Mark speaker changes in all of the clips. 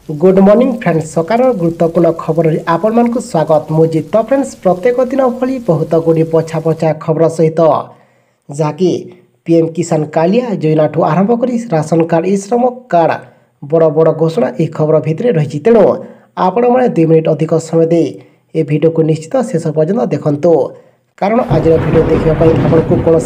Speaker 1: Good morning friends सकार गुरुत्वपूर्ण खबर आपण मानक स्वागत मुझे तो फ्रेंड्स प्रत्येक दिन भली बहुत गुड़ी पछा पछा खबर सहित जहाँकि पीएम किसान कालिया योजना ठू आरंभ कर राशन कार्ड ई श्रम कार्ड बड़ बड़ घोषणा यह खबर भितर रही तेणु आपण मैंने 2 मिनिट अधिक समय दे ए वीडियो को निश्चित शेष पर्यंत देखंतु कारण आज वीडियो देखापी आपको कौन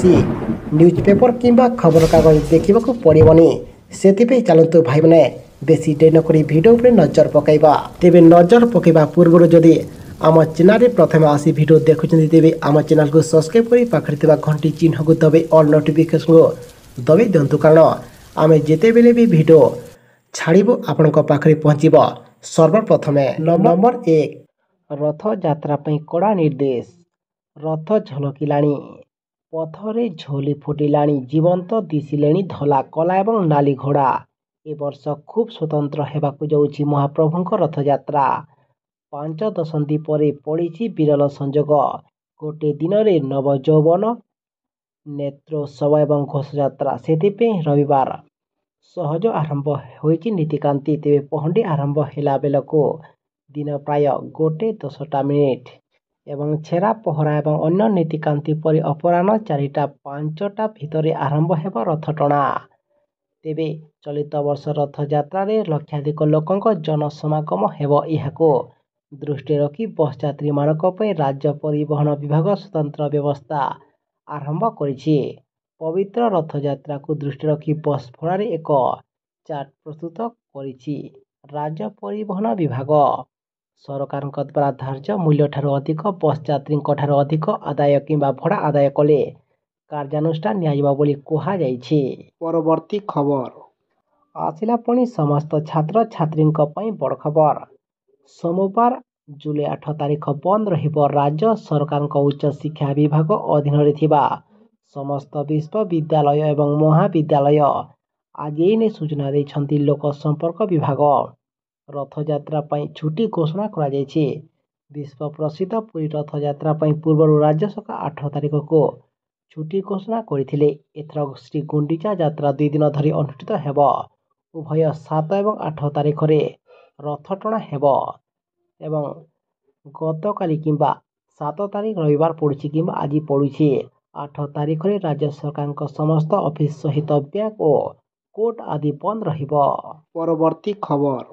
Speaker 1: न्यूज पेपर किंबा खबर कागज देखा पड़ोनी से चलतु भाई मैंने बेसी डेरी नक भिडियो पर नजर पकईबा तेरे नजर पकईबा पूर्व जदि आम चैनल प्रथम आसी भिडियो देखुं तेरे आम चैनल को सब्सक्राइब कर पाखे घंटी चिन्ह को दबाई ऑल नोटिफिकेशन को दबाई दिंतु कारण आम जिते बेले भी भिडियो छाड़ू आपण पाखे पहुँचब सर्वप्रथम नंबर 1 रथ यात्रा कड़ा निर्देश रथ झलकिलाणी पथरे झोली फुटिलाणी जीवंत दिशिले धला कला और नाली घोड़ा ए वर्ष खूब स्वतंत्र होगाकू जाऊँगी महाप्रभुंक रथयात्रा 5 दशंधि पर पड़ी विरल संजोग गोटे दिन में नव यौवन नेत्रोत्सव और घोषयात्रा से रविवार सहज आरंभ होती नीतिकांति तेरे पहंडी आरंभ होला बेलको दिन प्राय 1:10 मिनिट एवं छेरा पहरा और अन्य नीतिकांति पर अपराह 4:05 भितर आरंभ होगा रथ टणा तेबे चलित वर्ष रथयात्रा लक्षाधिक लोकों जनसमागम हेब यहाको दृष्टि रखी बस यात्री मानक राज्य परिवहन विभाग स्वतंत्र व्यवस्था आरंभ करिछि। पवित्र रथयात्रा को दृष्टि रखी बस भड़ा एक चार्ट प्रस्तुत करिछि राज्य परिवहन विभाग सरकार द्वारा धार्य मूल्य ठारू अधिक बस यात्री अधिक आदाय किंबा भड़ा आदाय कले कार्यानुष्ठान नियाजिबा बोली कहा जाइछि। परवर्ती खबर आसिला पुणी समस्त छात्र छात्री बड़ खबर सोमवार जुलाई 8 तारिख बंद रहिबो राज्य सरकार उच्च शिक्षा विभाग अधीन थिबा समस्त विश्वविद्यालय एवं महाविद्यालय आज एने सूचना देइछंती लोक संपर्क विभाग रथयात्रा छुट्टी घोषणा करा जाइछि। विश्व प्रसिद्ध पुरी रथयात्रा पूर्व राज्य सरकार 8 तारिख को छुट्टी घोषणा करथिले। एथर श्री गुंडीचा यात्रा 2 दिन धरी अनुष्ठित हेब उभय 7 और 8 तारिख रे रथ टणा हेब एवं गतकाली किंबा 7 तारिख रविवार पड़ुछि किंबा आज पड़ुछि 8 तारिख रे राज्य सरकार समस्त ऑफिस सहित बैंक और कोर्ट आदि बंद रहिब। परवर्ती खबर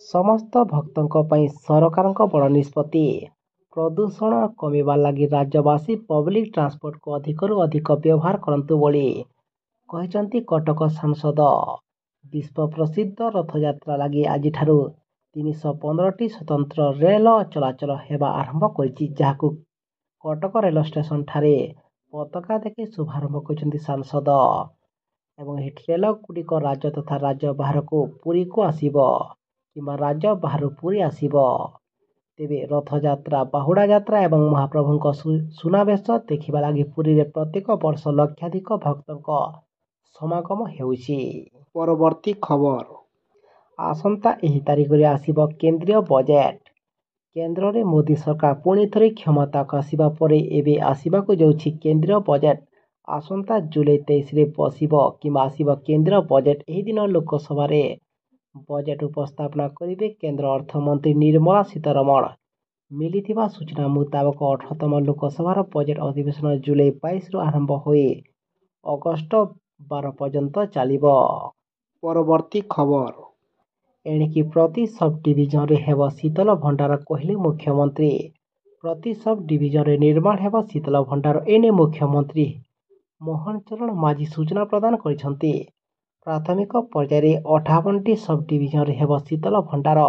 Speaker 1: समस्त भक्तों सरकार बड़ निष्पत्ति प्रदूषण कमिबा लगी राज्यवासी पब्लिक ट्रांसपोर्ट को अधिक व्यवहार करंतु बोली कहिसंती कटक सांसद। विश्व प्रसिद्ध रथयात्रा लगी आज 315टी स्वतंत्र रेल चलाचल हेबा आरंभ करिछि जहाकू कटक रेल स्टेशन ठारे पताका देखि शुभारंभ करिसंती सांसद एवं रेल गुड़िक राज्य तथा राज्य बाहर को पुरी को आसीबो किंबा राज्य बाहर पुरी आसीबो। तेबे रथयात्रा बाहुड़ा यात्रा एवं महाप्रभुंक सुनावेश देखा लगी पुरी रे प्रत्येक वर्ष लक्षाधिक भक्तों समागम हेउछि। परवर्ती खबर आसंता एही तारिख रे आसीबो केंद्रीय बजेट केंद्र रे मोदी सरकार पुणी थरे क्षमता को आसीबा परे एबे आसीबाको जाउछि केंद्रीय बजेट आसंता जुलाई 23 रे बसिबो किंबा आसीबो केंद्रीय बजेट एही दिन लोकसभा रे बजेट उपस्थापना करिवे केंद्र अर्थमंत्री निर्मला सीतारमण। मिलिथिबा सूचना मुताबक 18तम लोकसभार बजेट अधिवेशन जुलाई 22 आरंभ होई अगस्ट 12 पर्यंत चलिबो। परवर्ती खबर एणिकी प्रति सब डिविजन रे हेब शीतल भंडार कहले मुख्यमंत्री प्रति सब डिविजन रे निर्माण हेब शीतल भंडार एने मुख्यमंत्री मोहन चरण माझी सूचना प्रदान करिसंती। प्राथमिक पर्यायर 58टी सब डिविजन रे हेब शीतल भंडार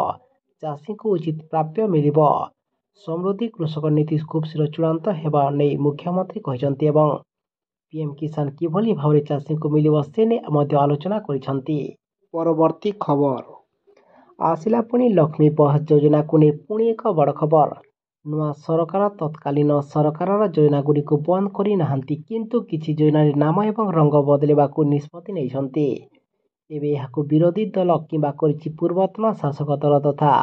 Speaker 1: चाषी को उचित प्राप्य मिलिबो समृद्धि कृषक नीति खूब शीघ्र चूड़ांत हेबा नै मुख्यमंत्री कहिसंती एवं पीएम किसान किभली भाव चाषी को मिलिबो से ने मध्य आलोचना करिसंती। परवर्ती खबर आसिला पुणी लक्ष्मी बस योजना को नहीं पुणी एक बड़ खबर नुआ सरकार तत्कालीन सरकार योजना गुड़ी को बंद करी नाहंती किंतु किछि योजना नाम एवं रंग बदलेबाकू निष्पत्ति नैछंती। एबे यहाकू विरोधी दल किंबा करिछि पूर्वतन शासक दल तथा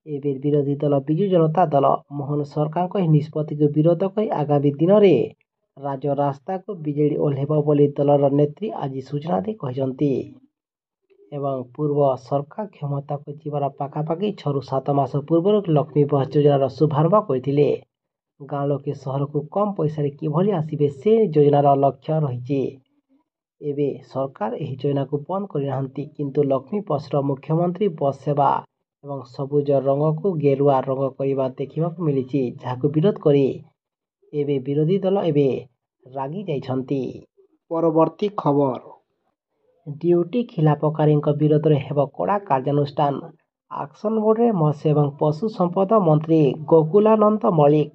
Speaker 1: एबे विरोधी दल बिजु जनता दल मोहन सरकार को निष्पत्ति को विरोध कर आगामी दिन में राज्य रास्ता को बिजेडी ओह्लेब बोली दलर नेत्री आज सूचना दे कहिसंती ଏବଂ ପୂର୍ବ ସରକାର କ୍ଷମତାକୁ ଯିବାର ପାଖାପାଖି 6-7 ମାସ ପୂର୍ବରୁ ଲକ୍ଷ୍ମୀ ବସ୍ ଯୋଜନାର ଶୁଭାରମ୍ଭ କରିଥିଲେ। ଗାଁ ଲୋକେ ସହରକୁ କମ୍ ପଇସାରେ କିଭଳି ଆସିବେ ସେ ଯୋଜନାର ଲକ୍ଷ୍ୟ ରହିଛି। ଏବେ ସରକାର ଏହି ଯୋଜନାକୁ ବନ୍ଦ କରିନାହାନ୍ତି, କିନ୍ତୁ ଲକ୍ଷ୍ମୀ ବସ୍ର ମୁଖ୍ୟମନ୍ତ୍ରୀ ବସ୍ ସେବା ଏବଂ ସବୁଜ ରଙ୍ଗକୁ ଗେରୁଆ ରଙ୍ଗ କରିବା ଦେଖିବାକୁ ମିଳିଛି, ଯାହାକୁ ବିରୋଧ କରି ଏବେ ବିରୋଧୀ ଦଳ ଏବେ ରାଗି ଯାଇଛନ୍ତି। ପରବର୍ତ୍ତୀ ଖବର, ଡ୍ୟୁଟି ଖିଲାପକାରୀଙ୍କ ବିରୋଧରେ ହେବ କଡ଼ା କାର୍ଯ୍ୟାନୁଷ୍ଠାନ। ଆକ୍ସନ ମୋଡରେ ମତ୍ସ୍ୟ ଏବଂ ପଶୁ ସମ୍ପଦ ମନ୍ତ୍ରୀ ଗୋକୁଲାନନ୍ଦ ମଳିକ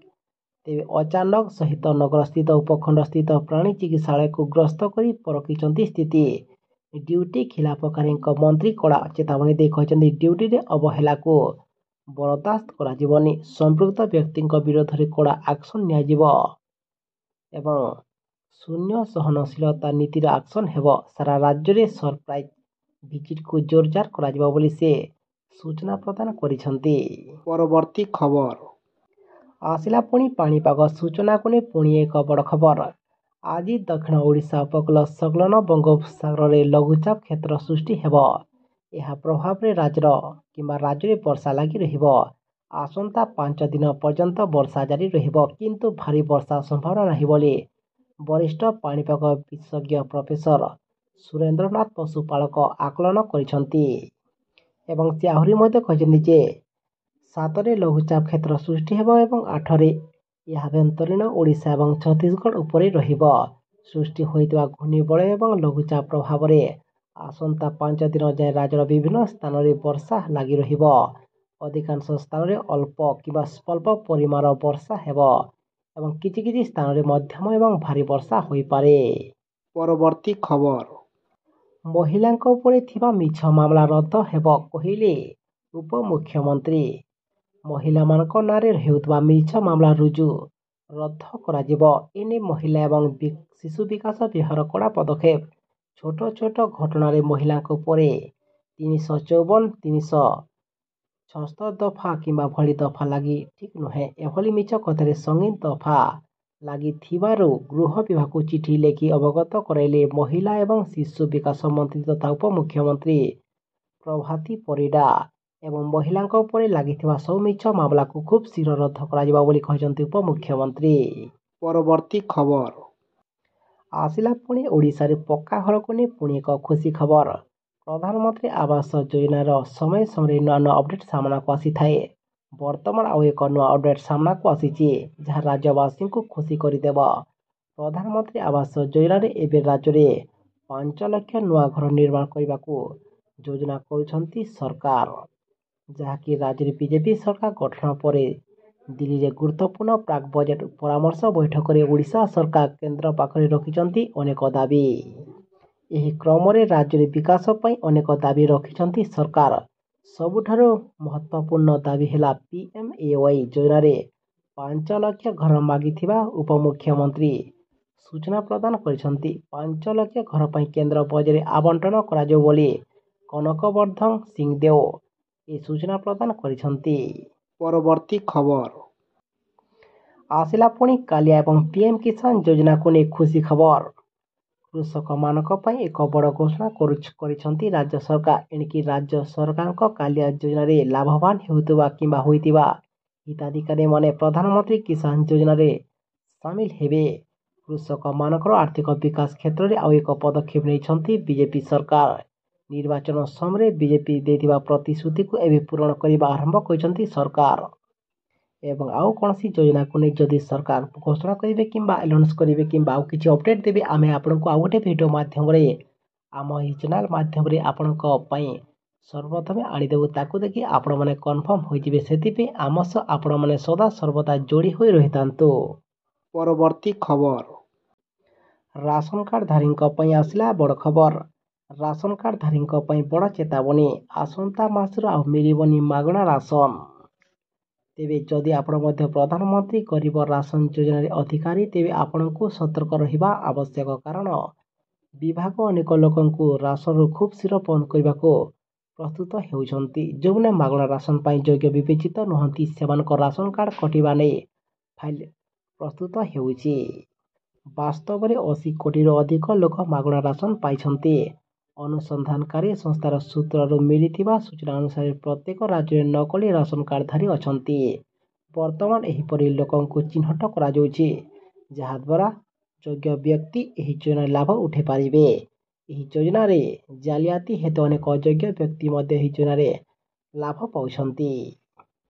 Speaker 1: ତେବେ ଅଚାନକ ସହିତ ନଗରସ୍ଥିତ ଉପଖଣ୍ଡସ୍ଥିତ ପ୍ରାଣୀ ଚିକିତ୍ସାଳୟକୁ ଗସ୍ତ କରି ପରଖିଛନ୍ତି ସ୍ଥିତି। ଡ୍ୟୁଟି ଖିଲାପକାରୀଙ୍କ ମନ୍ତ୍ରୀ କଡ଼ା ଚେତାବନୀ ଦେଇ କହିଛନ୍ତି, ଡ୍ୟୁଟିରେ ଅବହେଳାକୁ ବରଦାସ୍ତ କରାଯିବନି। ସମ୍ପୃକ୍ତ ବ୍ୟକ୍ତିଙ୍କ ବିରୋଧରେ କଡ଼ା ଆକ୍ସନ ନିଆଯିବ ଏବଂ ଶୂନ୍ୟ ସହନଶୀଳତା ନୀତିର ଆକ୍ସନ ହେବ। ସାରା ରାଜ୍ୟରେ ସରପ୍ରାଇଜ ଭିଜିଟକୁ ଜୋରଦାର କରାଯିବ ବୋଲି ସେ ସୂଚନା ପ୍ରଦାନ କରିଛନ୍ତି। ପରବର୍ତ୍ତୀ ଖବର, ଆସିଲା ପୁଣି ପାଣିପାଗ ସୂଚନାକୁ ନେଇ ପୁଣି ଏକ ବଡ଼ ଖବର। ଆଜି ଦକ୍ଷିଣ ଓଡ଼ିଶା ଉପକୂଳ ସଂଲଗ୍ନ ବଙ୍ଗୋପସାଗରରେ ଲଘୁଚାପ କ୍ଷେତ୍ର ସୃଷ୍ଟି ହେବ। ଏହା ପ୍ରଭାବରେ ରାଜ୍ୟରେ ବର୍ଷା ଲାଗି ରହିବ। ଆସନ୍ତା 5 ଦିନ ପର୍ଯ୍ୟନ୍ତ ବର୍ଷା ଜାରି ରହିବ, କିନ୍ତୁ ଭାରୀ ବର୍ଷା ସମ୍ଭାବନା ନାହିଁ ବୋଲି ବରିଷ୍ଠ ପାଣିପାଗ ବିଶେଷଜ୍ଞ ପ୍ରଫେସର ସୁରେନ୍ଦ୍ରନାଥ ପଶୁପାଳକ ଆକଳନ କରିଛନ୍ତି। ଏବଂ ସେ ଆହୁରି ମଧ୍ୟ କହିଛନ୍ତି ଯେ 7ରେ ଲଘୁଚାପ କ୍ଷେତ୍ର ସୃଷ୍ଟି ହେବ ଏବଂ 8ରେ ଏହା ଆଭ୍ୟନ୍ତରୀଣ ଓଡ଼ିଶା ଏବଂ ଛତିଶଗଡ଼ ଉପରେ ରହିବ। ସୃଷ୍ଟି ହୋଇଥିବା ଘୂର୍ଣ୍ଣିବଳୟ ଏବଂ ଲଘୁଚାପ ପ୍ରଭାବରେ ଆସନ୍ତା 5 ଦିନ ଯାଏଁ ରାଜ୍ୟର ବିଭିନ୍ନ ସ୍ଥାନରେ ବର୍ଷା ଲାଗି ରହିବ। ଅଧିକାଂଶ ସ୍ଥାନରେ ଅଳ୍ପ କିମ୍ବା ସ୍ୱଳ୍ପ ପରିମାଣର ବର୍ଷା ହେବ ଏବଂ କିଛି କିଛି ସ୍ଥାନରେ ମଧ୍ୟମ ଏବଂ ଭାରୀ ବର୍ଷା ହୋଇପାରେ। ପରବର୍ତ୍ତୀ ଖବର, ମହିଳାଙ୍କ ଉପରେ ଥିବା ମିଛ ମାମଲା ରଦ୍ଦ ହେବ କହିଲେ ଉପମୁଖ୍ୟମନ୍ତ୍ରୀ। ମହିଳାମାନଙ୍କ ନାଁରେ ହେଉଥିବା ମିଛ ମାମଲା ରଦ୍ଦ କରାଯିବ। ଏନେଇ ମହିଳା ଏବଂ ଶିଶୁ ବିକାଶ ବିଭାଗର କଡ଼ା ପଦକ୍ଷେପ। ଛୋଟ ଛୋଟ ଘଟଣାରେ ମହିଳାଙ୍କ ଉପରେ 354, 376 ଦଫା କିମ୍ବା ଭଳି ଦଫା ଲାଗି ଠିକ୍ ନୁହେଁ। ଏଭଳି ମିଛ କଥାରେ ସଙ୍ଗୀନ ଦଫା ଲାଗିଥିବାରୁ ଗୃହ ବିଭାଗକୁ ଚିଠି ଲେଖି ଅବଗତ କରାଇଲେ ମହିଳା ଏବଂ ଶିଶୁ ବିକାଶ ମନ୍ତ୍ରୀ ତଥା ଉପମୁଖ୍ୟମନ୍ତ୍ରୀ ପ୍ରଭାତୀ ପରିଡା। ଏବଂ ମହିଳାଙ୍କ ଉପରେ ଲାଗିଥିବା ସବୁ ମିଛ ମାମଲାକୁ ଖୁବ୍ ଶୀଘ୍ର ରଦ୍ଦ କରାଯିବ ବୋଲି କହିଛନ୍ତି ଉପମୁଖ୍ୟମନ୍ତ୍ରୀ। ପରବର୍ତ୍ତୀ ଖବର, ଆସିଲା ପୁଣି ଓଡ଼ିଶାରେ ପକ୍କା ଘରକୁ ନେଇ ପୁଣି ଏକ ଖୁସି ଖବର। ପ୍ରଧାନମନ୍ତ୍ରୀ ଆବାସ ଯୋଜନାର ସମୟ ସମୟରେ ନୂଆ ନୂଆ ଅପଡେଟ୍ ସାମ୍ନାକୁ ଆସିଥାଏ। ବର୍ତ୍ତମାନ ଆଉ ଏକ ନୂଆ ଅପଡେଟ୍ ସାମ୍ନାକୁ ଆସିଛି, ଯାହା ରାଜ୍ୟବାସୀଙ୍କୁ ଖୁସି କରିଦେବ। ପ୍ରଧାନମନ୍ତ୍ରୀ ଆବାସ ଯୋଜନାରେ ଏବେ ରାଜ୍ୟରେ 5 ଲକ୍ଷ ନୂଆ ଘର ନିର୍ମାଣ କରିବାକୁ ଯୋଜନା କରୁଛନ୍ତି ସରକାର, ଯାହାକି ରାଜ୍ୟରେ ବିଜେପି ସରକାର ଗଠନ ପରେ ଦିଲ୍ଲୀରେ ଗୁରୁତ୍ୱପୂର୍ଣ୍ଣ ପ୍ରାକ୍ ବଜେଟ୍ ପରାମର୍ଶ ବୈଠକରେ ଓଡ଼ିଶା ସରକାର କେନ୍ଦ୍ର ପାଖରେ ରଖିଛନ୍ତି ଅନେକ ଦାବି। ଏହି କ୍ରମରେ ରାଜ୍ୟରେ ବିକାଶ ପାଇଁ ଅନେକ ଦାବି ରଖିଛନ୍ତି ସରକାର। ସବୁଠାରୁ ମହତ୍ତ୍ୱପୂର୍ଣ୍ଣ ଦାବି ହେଲା PMAY ଯୋଜନାରେ 5 ଲକ୍ଷ ଘର ମାଗିଥିବା ଉପମୁଖ୍ୟମନ୍ତ୍ରୀ ସୂଚନା ପ୍ରଦାନ କରିଛନ୍ତି। 5 ଲକ୍ଷ ଘର ପାଇଁ କେନ୍ଦ୍ର ବଜେଟ୍ରେ ଆବଣ୍ଟନ କରାଯିବ ବୋଲି କନକବର୍ଦ୍ଧନ ସିଂଦେଓ ଏ ସୂଚନା ପ୍ରଦାନ କରିଛନ୍ତି। ପରବର୍ତ୍ତୀ ଖବର, ଆସିଲା ପୁଣି କାଳିଆ ଏବଂ PM କିଷାନ ଯୋଜନାକୁ ନେଇ ଖୁସି ଖବର। କୃଷକମାନଙ୍କ ପାଇଁ ଏକ ବଡ଼ ଘୋଷଣା କରିଛନ୍ତି ରାଜ୍ୟ ସରକାର। ଏଣିକି ରାଜ୍ୟ ସରକାରଙ୍କ କାଳିଆ ଯୋଜନାରେ ଲାଭବାନ ହେଉଥିବା କିମ୍ବା ହୋଇଥିବା ହିତାଧିକାରୀମାନେ ପ୍ରଧାନମନ୍ତ୍ରୀ କିଷାନ ଯୋଜନାରେ ସାମିଲ ହେବେ। କୃଷକମାନଙ୍କର ଆର୍ଥିକ ବିକାଶ କ୍ଷେତ୍ରରେ ଆଉ ଏକ ପଦକ୍ଷେପ ନେଇଛନ୍ତି ବିଜେପି ସରକାର। ନିର୍ବାଚନ ସମୟରେ ବିଜେପି ଦେଇଥିବା ପ୍ରତିଶ୍ରୁତିକୁ ଏବେ ପୂରଣ କରିବା ଆରମ୍ଭ କରିଛନ୍ତି ସରକାର। ଏବଂ ଆଉ କୌଣସି ଯୋଜନାକୁ ନେଇ ଯଦି ସରକାର ଘୋଷଣା କରିବେ କିମ୍ବା ଆନାଉନ୍ସ କରିବେ କିମ୍ବା ଆଉ କିଛି ଅପଡେଟ୍ ଦେବେ, ଆମେ ଆପଣଙ୍କୁ ଆଉ ଗୋଟେ ଭିଡ଼ିଓ ମାଧ୍ୟମରେ ଆମ ଏହି ଚ୍ୟାନେଲ ମାଧ୍ୟମରେ ଆପଣଙ୍କ ପାଇଁ ସର୍ବପ୍ରଥମେ ଆଣିଦେବୁ। ତାକୁ ଦେଖି ଆପଣମାନେ କନଫର୍ମ ହୋଇଯିବେ। ସେଥିପାଇଁ ଆମ ସହ ଆପଣମାନେ ସଦା ସର୍ବଦା ଯୋଡ଼ି ହୋଇ ରହିଥାନ୍ତୁ। ପରବର୍ତ୍ତୀ ଖବର, ରାସନ କାର୍ଡଧାରୀଙ୍କ ପାଇଁ ଆସିଲା ବଡ଼ ଖବର। ରାସନ କାର୍ଡଧାରୀଙ୍କ ପାଇଁ ବଡ଼ ଚେତାବନୀ। ଆସନ୍ତା ମାସରୁ ଆଉ ମିଳିବନି ମାଗଣା ରାସନ। ତେବେ ଯଦି ଆପଣ ମଧ୍ୟ ପ୍ରଧାନମନ୍ତ୍ରୀ ଗରିବ ରାସନ ଯୋଜନାରେ ଅଧିକାରୀ, ତେବେ ଆପଣଙ୍କୁ ସତର୍କ ରହିବା ଆବଶ୍ୟକ, କାରଣ ବିଭାଗ ଅନେକ ଲୋକଙ୍କୁ ରାସନରୁ ଖୁବ୍ ଶୀଘ୍ର ବନ୍ଦ କରିବାକୁ ପ୍ରସ୍ତୁତ ହେଉଛନ୍ତି। ଯେଉଁମାନେ ମାଗଣା ରାସନ ପାଇଁ ଯୋଗ୍ୟ ବିବେଚିତ ନୁହନ୍ତି, ସେମାନଙ୍କ ରାସନ କାର୍ଡ କଟିବା ନେଇ ଫାଇଲ ପ୍ରସ୍ତୁତ ହେଉଛି। ବାସ୍ତବରେ 80 କୋଟିରୁ ଅଧିକ ଲୋକ ମାଗଣା ରାସନ ପାଇଛନ୍ତି। ଅନୁସନ୍ଧାନକାରୀ ସଂସ୍ଥାର ସୂତ୍ରରୁ ମିଳିଥିବା ସୂଚନା ଅନୁସାରେ ପ୍ରତ୍ୟେକ ରାଜ୍ୟରେ ନକଲି ରାସନ କାର୍ଡଧାରୀ ଅଛନ୍ତି। ବର୍ତ୍ତମାନ ଏହିପରି ଲୋକଙ୍କୁ ଚିହ୍ନଟ କରାଯାଉଛି, ଯାହାଦ୍ୱାରା ଯୋଗ୍ୟ ବ୍ୟକ୍ତି ଏହି ଯୋଜନାର ଲାଭ ଉଠାଇ ପାରିବେ। ଏହି ଯୋଜନାରେ ଜାଲିଆତି ହେତୁ ଅନେକ ଅଯୋଗ୍ୟ ବ୍ୟକ୍ତି ମଧ୍ୟ ଏହି ଯୋଜନାରେ ଲାଭ ପାଉଛନ୍ତି।